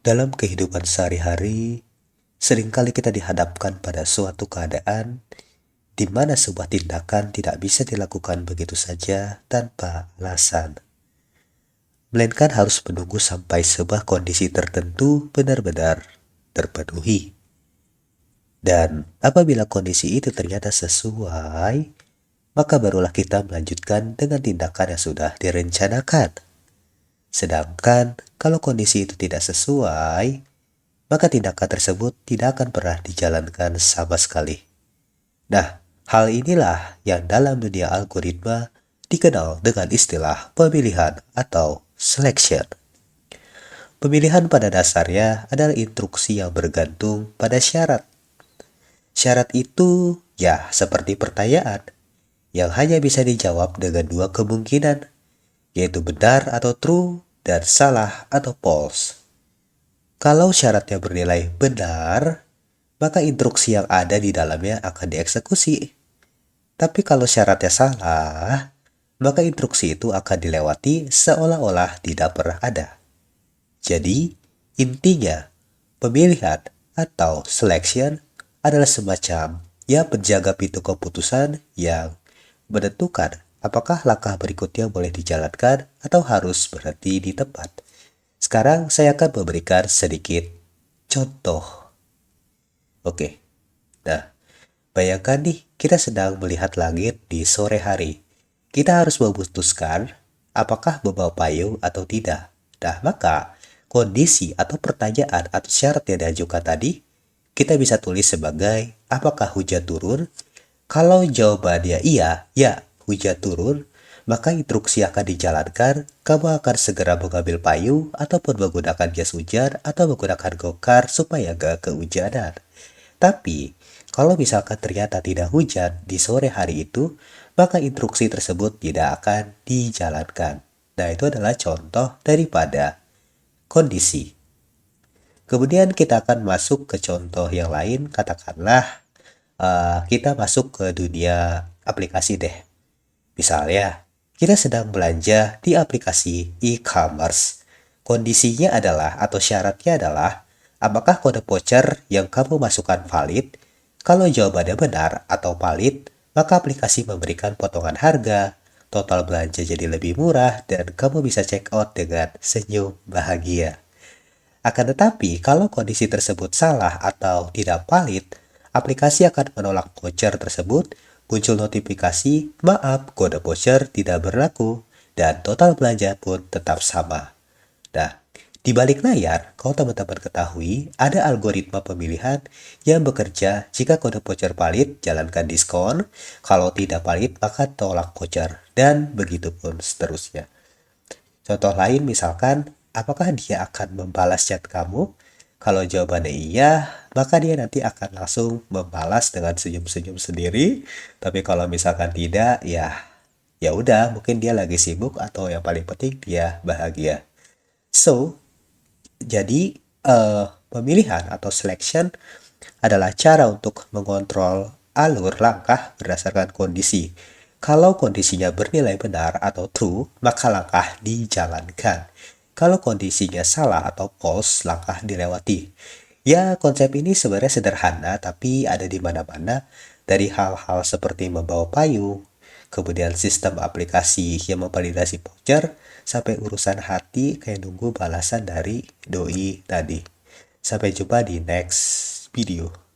Dalam kehidupan sehari-hari, seringkali kita dihadapkan pada suatu keadaan di mana sebuah tindakan tidak bisa dilakukan begitu saja tanpa alasan, melainkan harus menunggu sampai sebuah kondisi tertentu benar-benar terpenuhi. Dan apabila kondisi itu ternyata sesuai, maka barulah kita melanjutkan dengan tindakan yang sudah direncanakan. Sedangkan kalau kondisi itu tidak sesuai, maka tindakan tersebut tidak akan pernah dijalankan sama sekali. Nah, hal inilah yang dalam dunia algoritma dikenal dengan istilah pemilihan atau selection. Pemilihan pada dasarnya adalah instruksi yang bergantung pada syarat. Syarat itu ya seperti pertanyaan yang hanya bisa dijawab dengan dua kemungkinan, yaitu benar atau true dan salah atau false. Kalau syaratnya bernilai benar, maka instruksi yang ada di dalamnya akan dieksekusi. Tapi kalau syaratnya salah, maka instruksi itu akan dilewati seolah-olah tidak pernah ada. Jadi, intinya, pemilihan atau selection adalah semacam penjaga pintu keputusan yang menentukan apakah langkah berikutnya boleh dijalankan atau harus berhenti di tempat. Sekarang saya akan memberikan sedikit contoh. Oke, nah bayangkan nih kita sedang melihat langit di sore hari. Kita harus memutuskan apakah membawa payung atau tidak. Nah maka kondisi atau pertanyaan atau syarat yang diajukan tadi kita bisa tulis sebagai apakah hujan turun? Kalau jawabannya iya, ya hujan turun, maka instruksi akan dijalankan, kamu akan segera mengambil payung ataupun menggunakan jas hujan atau menggunakan gokar supaya gak kehujanan. Tapi, kalau misalkan ternyata tidak hujan di sore hari itu, maka instruksi tersebut tidak akan dijalankan. Nah, itu adalah contoh daripada kondisi. Kemudian kita akan masuk ke contoh yang lain, katakanlah kita masuk ke dunia aplikasi deh. Misalnya, kita sedang belanja di aplikasi e-commerce. Kondisinya adalah atau syaratnya adalah apakah kode voucher yang kamu masukkan valid? Kalau jawabannya benar atau valid, maka aplikasi memberikan potongan harga, total belanja jadi lebih murah, dan kamu bisa check out dengan senyum bahagia. Akan tetapi, kalau kondisi tersebut salah atau tidak valid, aplikasi akan menolak voucher tersebut, muncul notifikasi, maaf, kode voucher tidak berlaku, dan total belanja pun tetap sama. Nah, di balik layar, kalau teman-teman ketahui, ada algoritma pemilihan yang bekerja jika kode voucher valid, jalankan diskon, kalau tidak valid, maka tolak voucher, dan begitu pun seterusnya. Contoh lain misalkan, apakah dia akan membalas chat kamu? Kalau jawabannya iya, maka dia nanti akan langsung membalas dengan senyum-senyum sendiri. Tapi kalau misalkan tidak, ya udah, mungkin dia lagi sibuk atau yang paling penting dia bahagia. So, jadi pemilihan atau selection adalah cara untuk mengontrol alur langkah berdasarkan kondisi. Kalau kondisinya bernilai benar atau true, maka langkah dijalankan. Kalau kondisinya salah atau false, langkah dilewati. Ya, konsep ini sebenarnya sederhana, tapi ada di mana-mana. Dari hal-hal seperti membawa payung, kemudian sistem aplikasi yang memvalidasi voucher, sampai urusan hati kayak nunggu balasan dari doi tadi. Sampai jumpa di next video.